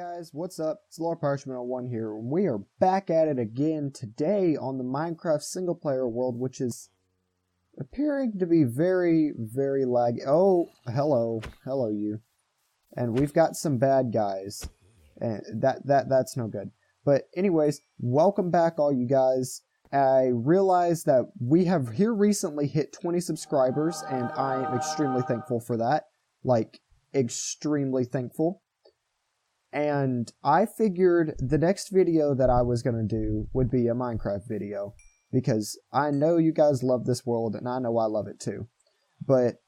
guys, what's up? It's Lord Parchment01 here, and we are back at it again today on the Minecraft single player world, which is appearing to be very, very laggy. Oh, hello you. And we've got some bad guys, and that's no good. But anyways, welcome back all you guys. I realized that we have here recently hit 20 subscribers, and I am extremely thankful for that. Like, extremely thankful. And I figured the next video that I was going to do would be a Minecraft video, because I know you guys love this world, and I know I love it too. But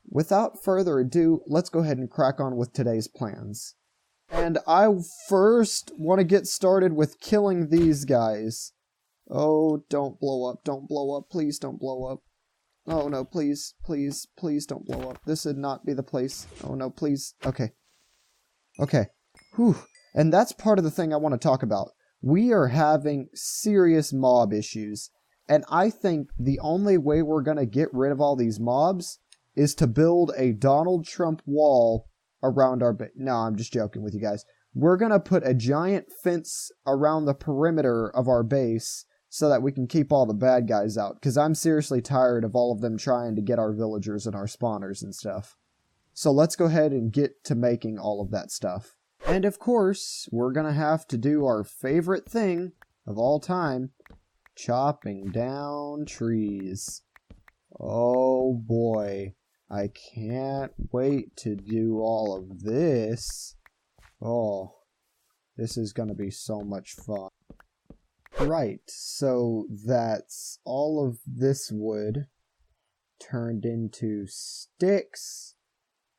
without further ado, let's go ahead and crack on with today's plans. And I first want to get started with killing these guys. Oh, don't blow up, please don't blow up. Oh no, please don't blow up. This would not be the place. Oh no, please. Okay. Whew. And that's part of the thing I want to talk about. We are having serious mob issues. And I think the only way we're going to get rid of all these mobs is to build a Donald Trump wall around our base. No, I'm just joking with you guys. We're going to put a giant fence around the perimeter of our base so that we can keep all the bad guys out. Because I'm seriously tired of all of them trying to get our villagers and our spawners and stuff. So let's go ahead and get to making all of that stuff. And of course, we're going to have to do our favorite thing of all time, chopping down trees. Oh boy, I can't wait to do all of this. Oh, this is going to be so much fun. Right, so that's all of this wood turned into sticks.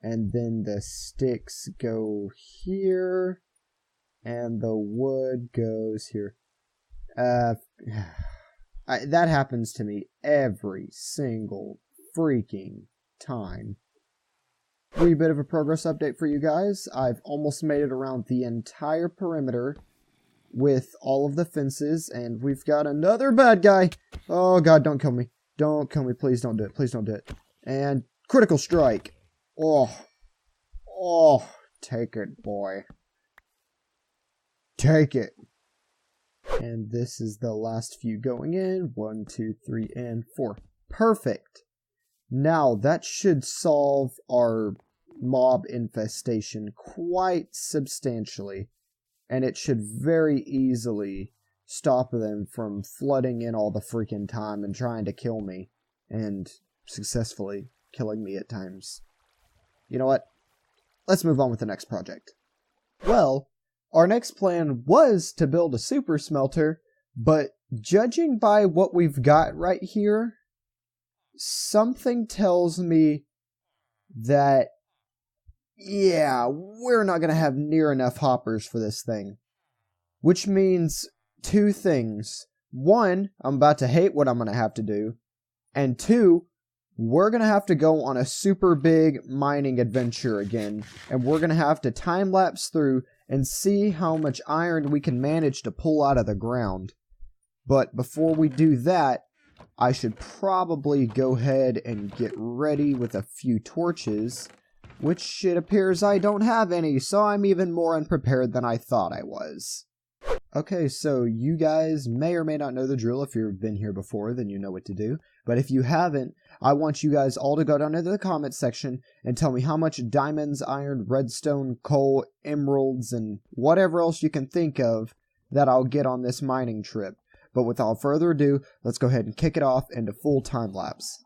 And then the sticks go here, and the wood goes here. That happens to me every single freaking time. Wee bit of a progress update for you guys. I've almost made it around the entire perimeter with all of the fences, and we've got another bad guy. Oh god, don't kill me. Don't kill me, please don't do it. Please don't do it. And critical strike. Oh, take it, boy. Take it. And this is the last few going in. 1, 2, 3, and 4. Perfect. Now, that should solve our mob infestation quite substantially. And it should very easily stop them from flooding in all the freaking time and trying to kill me. And successfully killing me at times. You know what? Let's move on with the next project. Well, our next plan was to build a super smelter, but judging by what we've got right here, something tells me that, yeah, we're not going to have near enough hoppers for this thing. Which means two things. One, I'm about to hate what I'm going to have to do. And two, we're going to have to go on a super big mining adventure again, and we're going to have to time-lapse through and see how much iron we can manage to pull out of the ground. But before we do that, I should probably go ahead and get ready with a few torches, which it appears I don't have any, so I'm even more unprepared than I thought I was. Okay, so you guys may or may not know the drill. If you've been here before, then you know what to do. But if you haven't, I want you guys all to go down into the comments section and tell me how much diamonds, iron, redstone, coal, emeralds, and whatever else you can think of that I'll get on this mining trip. But without further ado, let's go ahead and kick it off into full time lapse.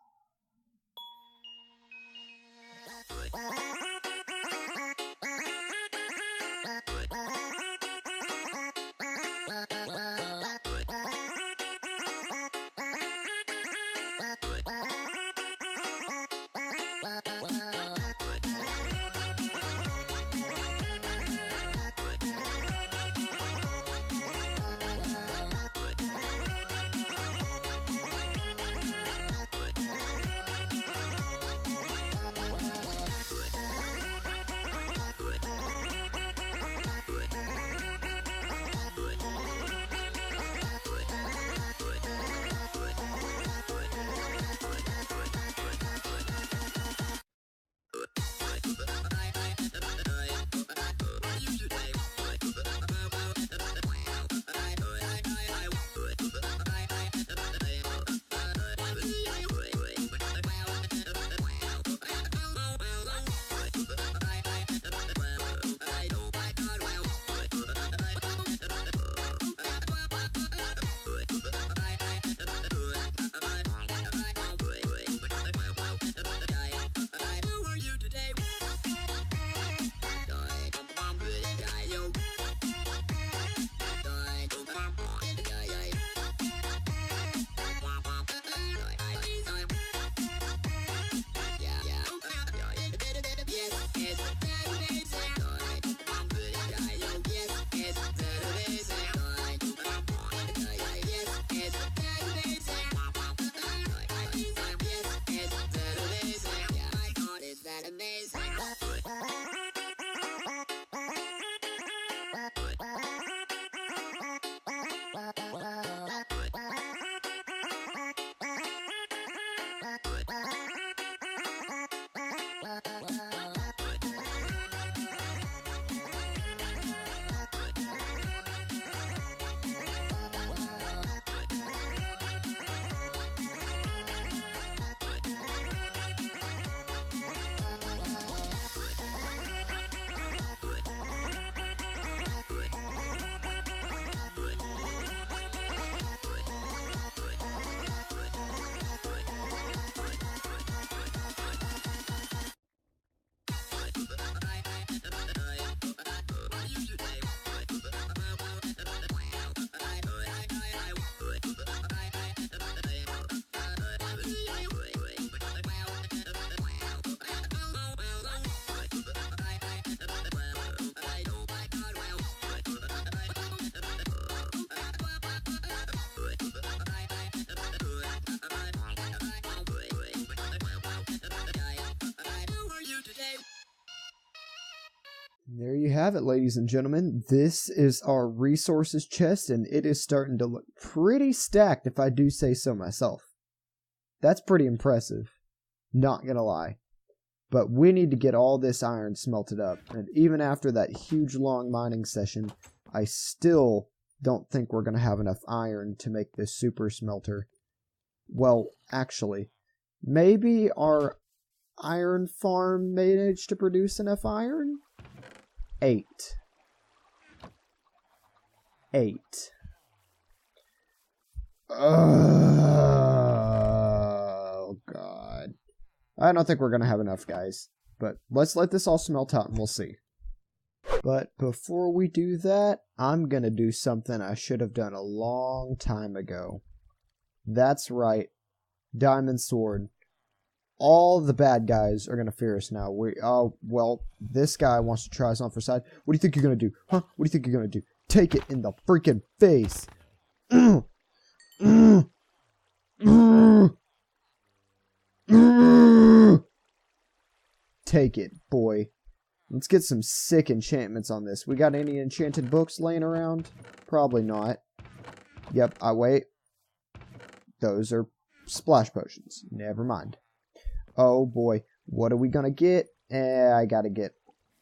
have it, ladies and gentlemen. This is our resources chest, and it is starting to look pretty stacked, if I do say so myself. That's pretty impressive, not gonna lie. But we need to get all this iron smelted up, and even after that huge long mining session, I still don't think we're gonna have enough iron to make this super smelter. Well, actually, maybe our iron farm managed to produce enough iron? 8. Oh, God. I don't think we're going to have enough, guys. But let's let this all smelt out and we'll see. But before we do that, I'm going to do something I should have done a long time ago. That's right. Diamond Sword. All the bad guys are going to fear us now. Well, this guy wants to try us on for side. What do you think you're going to do? Huh? What do you think you're going to do? Take it in the freaking face. Take it, boy. Let's get some sick enchantments on this. We got any enchanted books laying around? Probably not. Yep, I wait. Those are splash potions. Never mind. Oh boy, what are we gonna get? I gotta get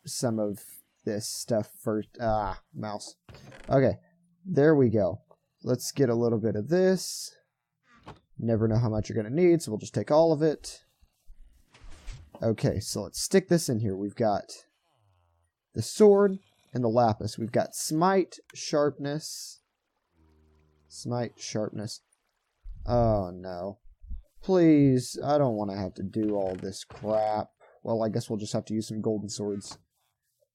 some of this stuff first. Ah, mouse. Okay, there we go. Let's get a little bit of this. Never know how much you're gonna need, so we'll just take all of it. Okay, so let's stick this in here. We've got the sword and the lapis. We've got smite, sharpness. Smite, sharpness. Oh no. Please, I don't want to have to do all this crap. Well, I guess we'll just have to use some golden swords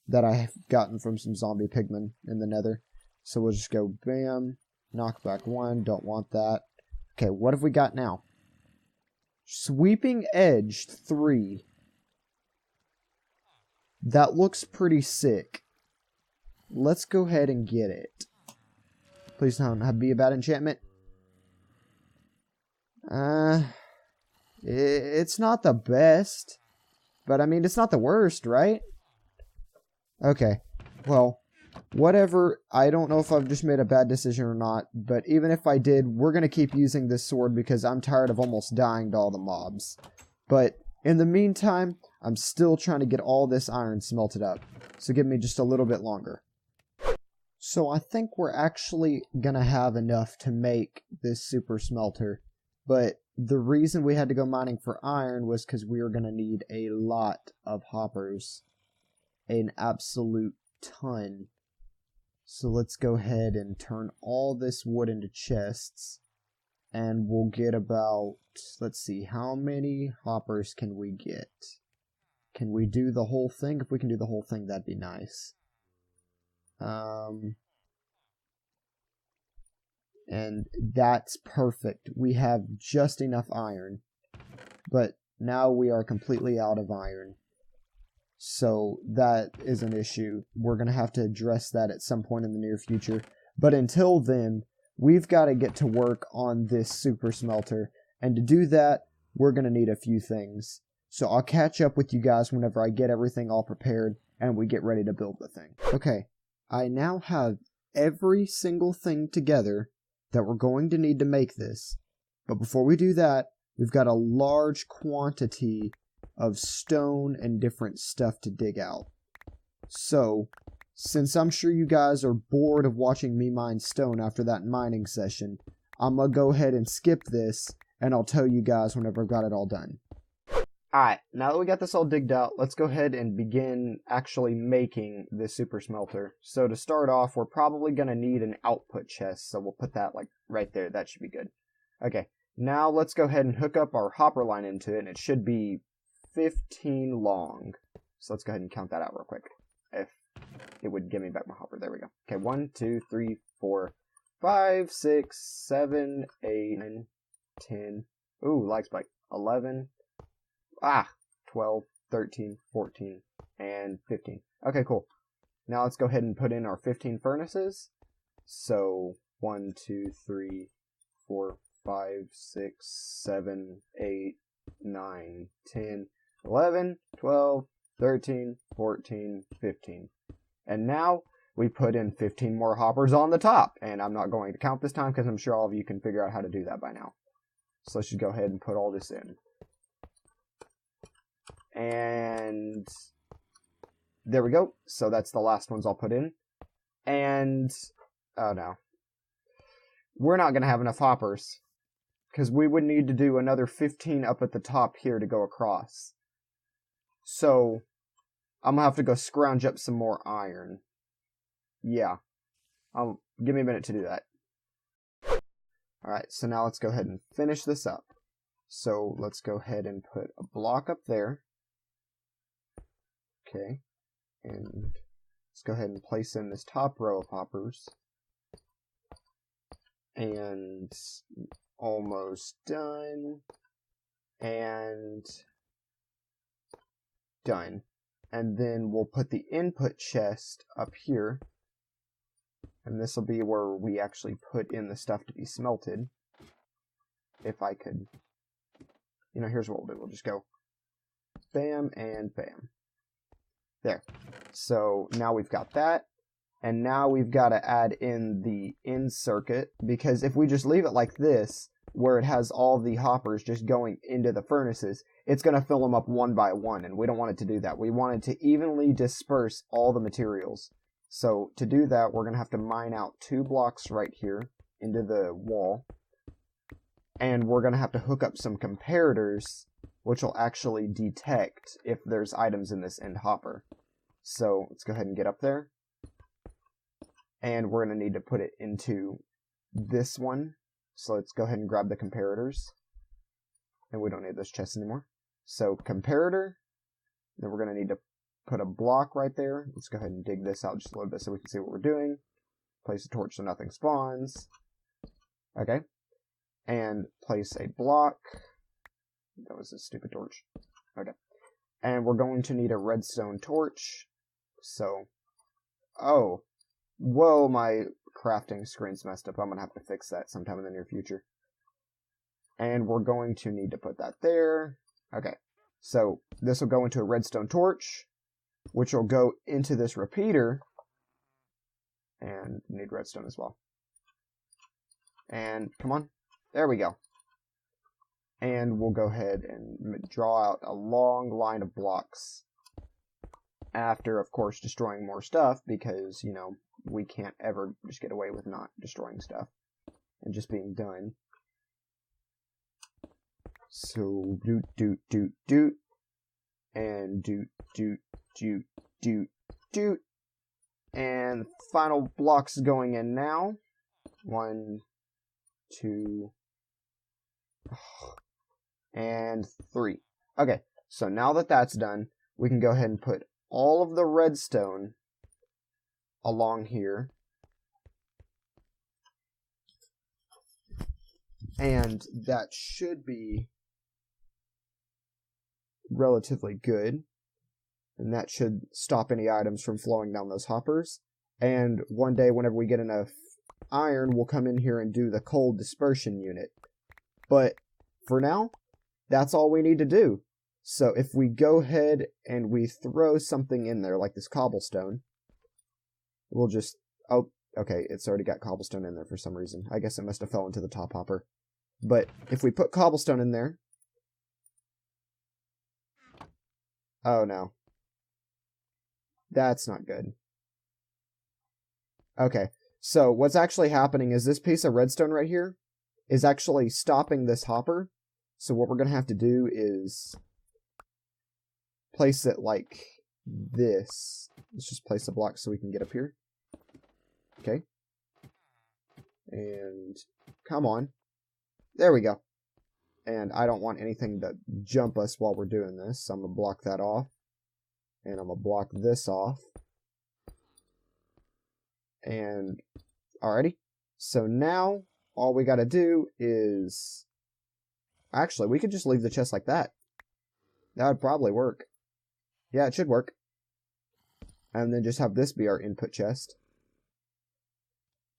that I have gotten from some zombie pigmen in the nether. So we'll just go bam, knock back 1, don't want that. Okay, what have we got now? Sweeping edge 3. That looks pretty sick. Let's go ahead and get it. Please don't be a bad enchantment. It's not the best, but I mean, it's not the worst, right? Okay, well, whatever. I don't know if I've just made a bad decision or not, but even if I did, we're going to keep using this sword because I'm tired of almost dying to all the mobs. But in the meantime, I'm still trying to get all this iron smelted up, so give me just a little bit longer. So I think we're actually going to have enough to make this super smelter. But the reason we had to go mining for iron was because we were going to need a lot of hoppers. An absolute ton. So let's go ahead and turn all this wood into chests. And we'll get about, let's see, how many hoppers can we get? Can we do the whole thing? If we can do the whole thing, that'd be nice. And that's perfect. We have just enough iron. But now we are completely out of iron. So that is an issue. We're going to have to address that at some point in the near future. But until then, we've got to get to work on this super smelter. And to do that, we're going to need a few things. So I'll catch up with you guys whenever I get everything all prepared and we get ready to build the thing. Okay, I now have every single thing together that we're going to need to make this. But before we do that, we've got a large quantity of stone and different stuff to dig out. So, since I'm sure you guys are bored of watching me mine stone after that mining session, I'm gonna go ahead and skip this, and I'll tell you guys whenever I've got it all done. Alright, now that we got this all digged out, let's go ahead and begin actually making this super smelter. So to start off, we're probably going to need an output chest, so we'll put that like right there. That should be good. Okay, now let's go ahead and hook up our hopper line into it, and it should be 15 long. So let's go ahead and count that out real quick. If it would give me back my hopper. There we go. Okay, 1, 2, 3, 4, 5, 6, 7, 8, 9, 10. Ooh, like spike. 11. 12, 13, 14, and 15. Okay, cool. Now let's go ahead and put in our 15 furnaces. So 1, 2, 3, 4, 5, 6, 7, 8, 9, 10, 11, 12, 13, 14, 15. And now we put in 15 more hoppers on the top. And I'm not going to count this time because I'm sure all of you can figure out how to do that by now. So let's just go ahead and put all this in. And there we go. So that's the last ones I'll put in. And, oh no. We're not going to have enough hoppers. Because we would need to do another 15 up at the top here to go across. So, I'm going to have to go scrounge up some more iron. Yeah. Give me a minute to do that. Alright, so now let's go ahead and finish this up. So, let's go ahead and put a block up there. Okay. And let's go ahead and place in this top row of hoppers. And almost done. And done. And then we'll put the input chest up here. And this will be where we actually put in the stuff to be smelted. If I could. You know, here's what we'll do. We'll just go bam and bam. There. So now we've got that. And now we've got to add in the in circuit. Because if we just leave it like this, where it has all the hoppers just going into the furnaces, it's going to fill them up one by one. And we don't want it to do that. We want it to evenly disperse all the materials. So to do that, we're going to have to mine out 2 blocks right here into the wall. And we're going to have to hook up some comparators, which will actually detect if there's items in this end hopper. So let's go ahead and get up there. And we're going to need to put it into this one. So let's go ahead and grab the comparators. And we don't need this chest anymore. So comparator. Then we're going to need to put a block right there. Let's go ahead and dig this out just a little bit so we can see what we're doing. Place a torch so nothing spawns. Okay. And place a block. That was a stupid torch. Okay. And we're going to need a redstone torch. So, oh. Whoa, my crafting screen's messed up. I'm going to have to fix that sometime in the near future. And we're going to need to put that there. Okay. So, this will go into a redstone torch, which will go into this repeater. And need redstone as well. And, come on. There we go. And we'll go ahead and draw out a long line of blocks. After, of course, destroying more stuff, because, you know, we can't ever just get away with not destroying stuff. And just being done. So, doot, doot, doot, doot. And doot, doot, doot, doot, doot. And final blocks going in now. 1, 2, and 3. Okay, so now that that's done, we can go ahead and put all of the redstone along here. And that should be relatively good. And that should stop any items from flowing down those hoppers. And one day, whenever we get enough iron, we'll come in here and do the coal dispersion unit. But for now, that's all we need to do. So if we go ahead and we throw something in there, like this cobblestone, we'll just... Oh, okay, it's already got cobblestone in there for some reason. I guess it must have fell into the top hopper. But if we put cobblestone in there... Oh, no. That's not good. Okay, so what's actually happening is this piece of redstone right here is actually stopping this hopper. So what we're going to have to do is place it like this. Let's just place a block so we can get up here. Okay. And come on. There we go. And I don't want anything to jump us while we're doing this, so I'm going to block that off. And I'm going to block this off. And, alrighty. So now, all we got to do is... Actually, we could just leave the chest like that. That would probably work. Yeah, it should work. And then just have this be our input chest.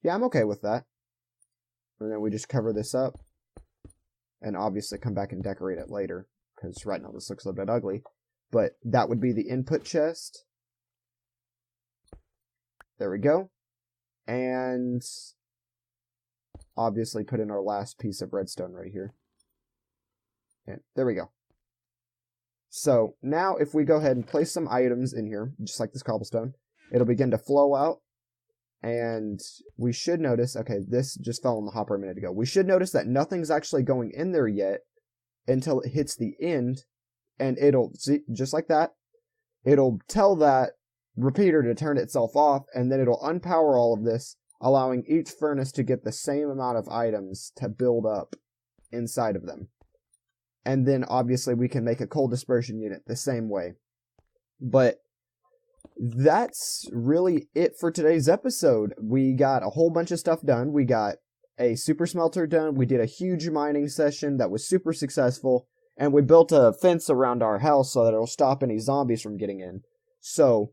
Yeah, I'm okay with that. And then we just cover this up. And obviously come back and decorate it later. Because right now this looks a little bit ugly. But that would be the input chest. There we go. And obviously put in our last piece of redstone right here. And there we go. So now if we go ahead and place some items in here, just like this cobblestone, it'll begin to flow out. And we should notice, okay, this just fell in the hopper a minute ago. We should notice that nothing's actually going in there yet until it hits the end. And it'll, see, just like that, it'll tell that repeater to turn itself off. And then it'll unpower all of this, allowing each furnace to get the same amount of items to build up inside of them. And then obviously we can make a coal dispersion unit the same way. But that's really it for today's episode. We got a whole bunch of stuff done. We got a super smelter done. We did a huge mining session that was super successful. And we built a fence around our house so that it'll stop any zombies from getting in. So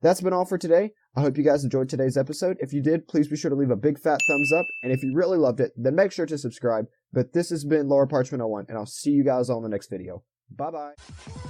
that's been all for today. I hope you guys enjoyed today's episode. If you did, please be sure to leave a big fat thumbs up. And if you really loved it, then make sure to subscribe. But this has been Laura Parchment 01, and I'll see you guys all in the next video. Bye-bye.